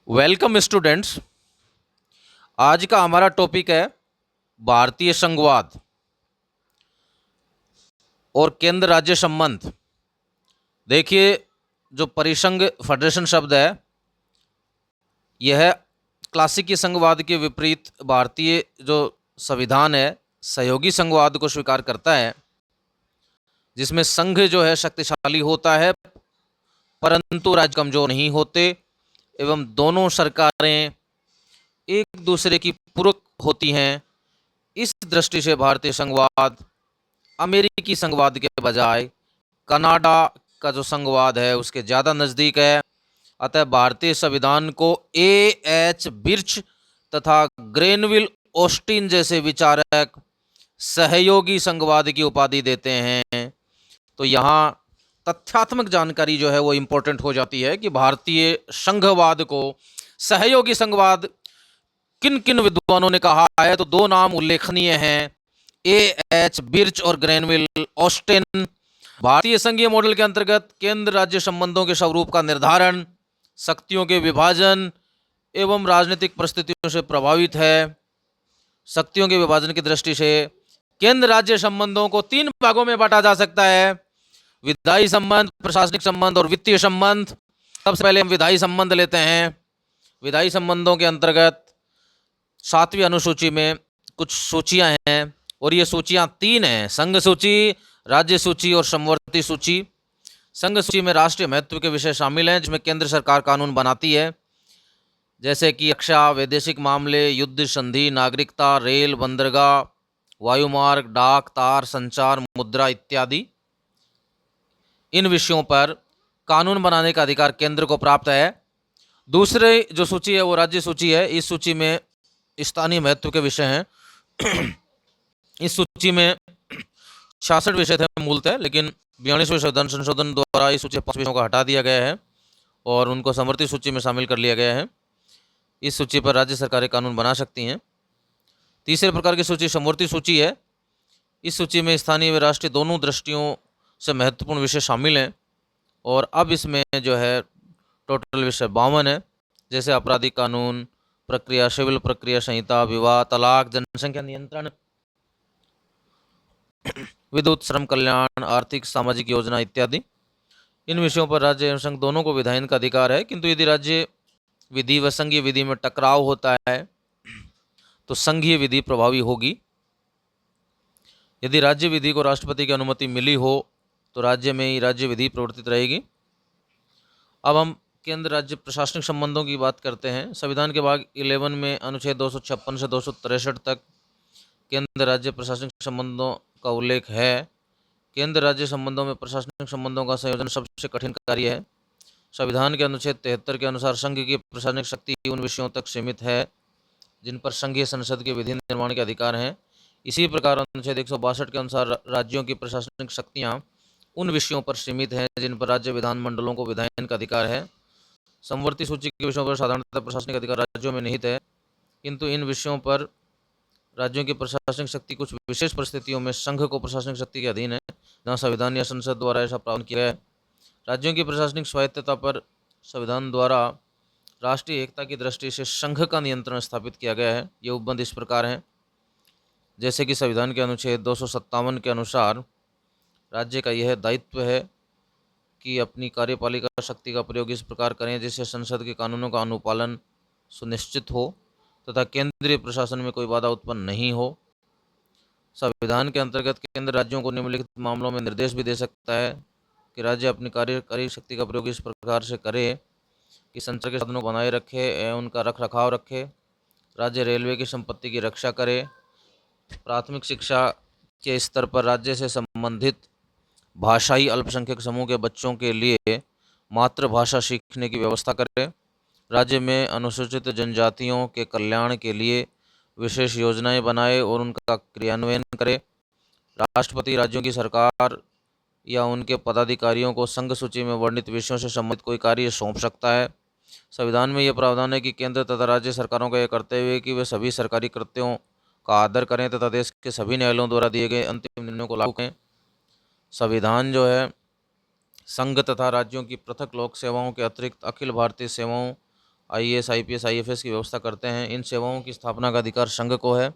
Welcome students. आज का हमारा टॉपिक है भारतीय संघवाद और केंद्र राज्य संबंध। देखिए, जो परिसंघ फेडरेशन शब्द है, यह क्लासिकी संघवाद के विपरीत भारतीय जो संविधान है सहयोगी संघवाद को स्वीकार करता है, जिसमें संघ जो है शक्तिशाली होता है परंतु राज्य कमजोर नहीं होते एवं दोनों सरकारें एक दूसरे की पूरक होती हैं। इस दृष्टि से भारतीय संघवाद अमेरिकी संघवाद के बजाय कनाडा का जो संघवाद है उसके ज़्यादा नज़दीक है। अतः भारतीय संविधान को A.H. बिर्च तथा ग्रेनविल ऑस्टिन जैसे विचारक सहयोगी संघवाद की उपाधि देते हैं। तो यहाँ तथ्यात्मक जानकारी जो है वो इम्पोर्टेंट हो जाती है कि भारतीय संघवाद को सहयोगी संघवाद किन किन विद्वानों ने कहा है। तो दो नाम उल्लेखनीय हैं, A.H. बिर्च और ग्रेनविल ऑस्टिन। भारतीय संघीय मॉडल के अंतर्गत केंद्र राज्य संबंधों के स्वरूप का निर्धारण शक्तियों के विभाजन एवं राजनीतिक परिस्थितियों से प्रभावित है। शक्तियों के विभाजन की दृष्टि से केंद्र राज्य संबंधों को तीन भागों में बांटा जा सकता है: विधायी संबंध, प्रशासनिक संबंध और वित्तीय संबंध। सबसे पहले हम विधायी संबंध लेते हैं। विधायी संबंधों के अंतर्गत 7वीं अनुसूची में कुछ सूचियां हैं और ये सूचियां तीन हैं: संघ सूची, राज्य सूची और समवर्ती सूची। संघ सूची में राष्ट्रीय महत्व के विषय शामिल हैं जिसमें केंद्र सरकार कानून बनाती है, जैसे कि रक्षा, वैदेशिक मामले, युद्ध संधि, नागरिकता, रेल, बंदरगाह, वायुमार्ग, डाक, तार, संचार, मुद्रा इत्यादि। इन विषयों पर कानून बनाने का अधिकार केंद्र को प्राप्त है। दूसरी जो सूची है वो राज्य सूची है। इस सूची में स्थानीय महत्व के विषय हैं। इस सूची में 66 विषय थे मूलतः, लेकिन 42वें संविधान संशोधन द्वारा इस सूची 5 विषयों को हटा दिया गया है और उनको समवर्ती सूची में शामिल कर लिया गया है। इस सूची पर राज्य सरकारें कानून बना सकती हैं। तीसरे प्रकार की सूची समवर्ती सूची है। इस सूची में स्थानीय व राष्ट्रीय दोनों दृष्टियों से महत्वपूर्ण विषय शामिल हैं और अब इसमें जो है टोटल विषय 52 है, जैसे आपराधिक कानून, प्रक्रिया, सिविल प्रक्रिया संहिता, विवाह, तलाक, जनसंख्या नियंत्रण, विद्युत, श्रम कल्याण, आर्थिक सामाजिक योजना इत्यादि। इन विषयों पर राज्य एवं संघ दोनों को विधायन का अधिकार है, किंतु यदि राज्य विधि व संघीय विधि में टकराव होता है तो संघीय विधि प्रभावी होगी। यदि राज्य विधि को राष्ट्रपति की अनुमति मिली हो तो राज्य में ही राज्य विधि प्रवर्तित रहेगी। अब हम केंद्र राज्य प्रशासनिक संबंधों की बात करते हैं। संविधान के भाग 11 में अनुच्छेद 256 से 263 तक केंद्र राज्य प्रशासनिक संबंधों का उल्लेख है। केंद्र राज्य संबंधों में प्रशासनिक संबंधों का संयोजन सबसे कठिन कार्य है। संविधान के अनुच्छेद 73 के अनुसार संघ की प्रशासनिक शक्ति उन विषयों तक सीमित है जिन पर संघीय संसद के विधि निर्माण के अधिकार हैं। इसी प्रकार अनुच्छेद 162 के अनुसार राज्यों की प्रशासनिक शक्तियाँ उन विषयों पर सीमित हैं जिन पर राज्य विधानमंडलों को विधायन का अधिकार है। समवर्ती सूची के विषयों पर साधारणतः प्रशासनिक अधिकार राज्यों में निहित है, किंतु इन विषयों पर राज्यों की प्रशासनिक शक्ति कुछ विशेष परिस्थितियों में संघ को प्रशासनिक शक्ति के अधीन है, जहां संविधान या संसद द्वारा ऐसा प्रावधान किया है। राज्यों की प्रशासनिक स्वायत्तता पर संविधान द्वारा राष्ट्रीय एकता की दृष्टि से संघ का नियंत्रण स्थापित किया गया है। ये उपबंध इस प्रकार हैं, जैसे कि संविधान के अनुच्छेद 257 के अनुसार राज्य का यह दायित्व है कि अपनी कार्यपालिका शक्ति का प्रयोग इस प्रकार करें जिससे संसद के कानूनों का अनुपालन सुनिश्चित हो तथा केंद्रीय प्रशासन में कोई बाधा उत्पन्न नहीं हो। संविधान के अंतर्गत केंद्र राज्यों को निम्नलिखित मामलों में निर्देश भी दे सकता है कि राज्य अपनी कार्यकारी शक्ति का प्रयोग इस प्रकार से करे कि संचार के साधनों को बनाए रखे एवं उनका रख रखाव रखे, राज्य रेलवे की संपत्ति की रक्षा करे, प्राथमिक शिक्षा के स्तर पर राज्य से संबंधित भाषाई अल्पसंख्यक समूह के बच्चों के लिए मातृभाषा सीखने की व्यवस्था करे, राज्य में अनुसूचित जनजातियों के कल्याण के लिए विशेष योजनाएं बनाए और उनका क्रियान्वयन करे। राष्ट्रपति राज्यों की सरकार या उनके पदाधिकारियों को संघ सूची में वर्णित विषयों से संबंधित कोई कार्य सौंप सकता है। संविधान में यह प्रावधान है कि केंद्र तथा राज्य सरकारों का यह कर्तव्य है कि वे सभी सरकारी कृत्यों का आदर करें तथा देश के सभी न्यायालयों द्वारा दिए गए अंतिम निर्णयों को लागू करें। संविधान जो है संघ तथा राज्यों की पृथक लोक सेवाओं के अतिरिक्त अखिल भारतीय सेवाओं IAS, IPS, IFS की व्यवस्था करते हैं। इन सेवाओं की स्थापना का अधिकार संघ को है।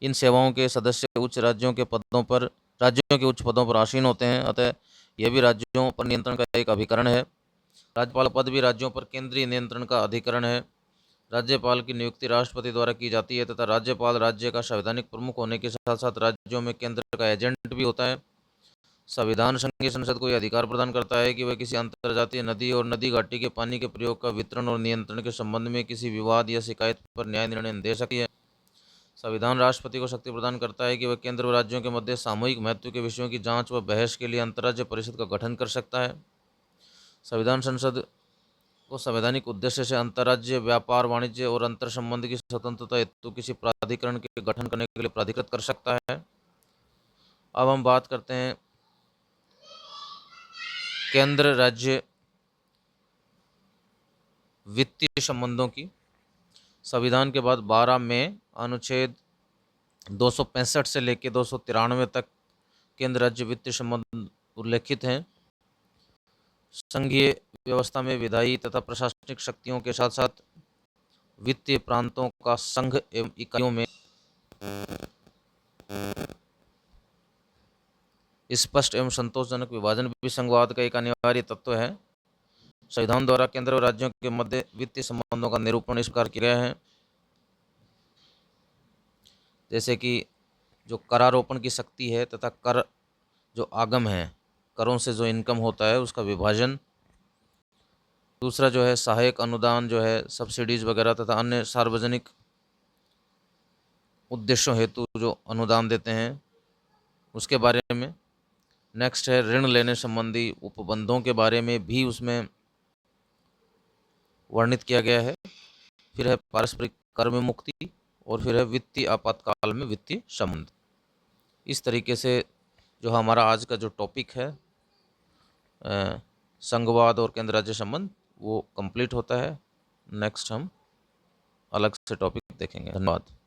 इन सेवाओं के सदस्य राज्यों के उच्च पदों पर आसीन होते हैं, अतः यह भी राज्यों पर नियंत्रण का एक अभिकरण है। राज्यपाल पद भी राज्यों पर केंद्रीय नियंत्रण का अधिकरण है। राज्यपाल की नियुक्ति राष्ट्रपति द्वारा की जाती है तथा राज्यपाल राज्य का संवैधानिक प्रमुख होने के साथ साथ राज्यों में केंद्र का एजेंट भी होता है। संविधान संघीय संसद को यह अधिकार प्रदान करता है कि वह किसी अंतर्जातीय नदी और नदी घाटी के पानी के प्रयोग का वितरण और नियंत्रण के संबंध में किसी विवाद या शिकायत पर न्याय निर्णय दे सकती है। संविधान राष्ट्रपति को शक्ति प्रदान करता है कि वह केंद्र व राज्यों के मध्य सामूहिक महत्व के विषयों की जांच व बहस के लिए अंतर्राज्य परिषद का गठन कर सकता है। संविधान संसद को संवैधानिक उद्देश्य से अंतर्राज्य व्यापार, वाणिज्य और अंतर संबंध की स्वतंत्रता हेतु किसी प्राधिकरण के गठन करने के लिए प्राधिकृत कर सकता है। अब हम बात करते हैं केंद्र राज्य वित्तीय संबंधों की। संविधान के बाद 12 में अनुच्छेद 265 से लेकर 293 तक केंद्र राज्य वित्तीय संबंध उल्लेखित हैं। संघीय व्यवस्था में विधायी तथा प्रशासनिक शक्तियों के साथ साथ वित्तीय प्रांतों का संघ एवं इकाइयों में स्पष्ट एवं संतोषजनक विभाजन भी संघवाद का एक अनिवार्य तत्व है। संविधान द्वारा केंद्र और राज्यों के मध्य वित्तीय संबंधों का निरूपण इस प्रकार किया गया है, जैसे कि जो करारोपण की शक्ति है तथा कर जो आगम है, करों से जो इनकम होता है उसका विभाजन। दूसरा जो है सहायक अनुदान जो है सब्सिडीज वगैरह तथा अन्य सार्वजनिक उद्देश्यों हेतु जो अनुदान देते हैं उसके बारे में। नेक्स्ट है ऋण लेने संबंधी उपबंधों के बारे में भी उसमें वर्णित किया गया है। फिर है पारस्परिक कर में मुक्ति और फिर है वित्तीय आपातकाल में वित्तीय संबंध। इस तरीके से जो हमारा आज का जो टॉपिक है संघवाद और केंद्र राज्य संबंध वो कंप्लीट होता है। नेक्स्ट हम अलग से टॉपिक देखेंगे। धन्यवाद।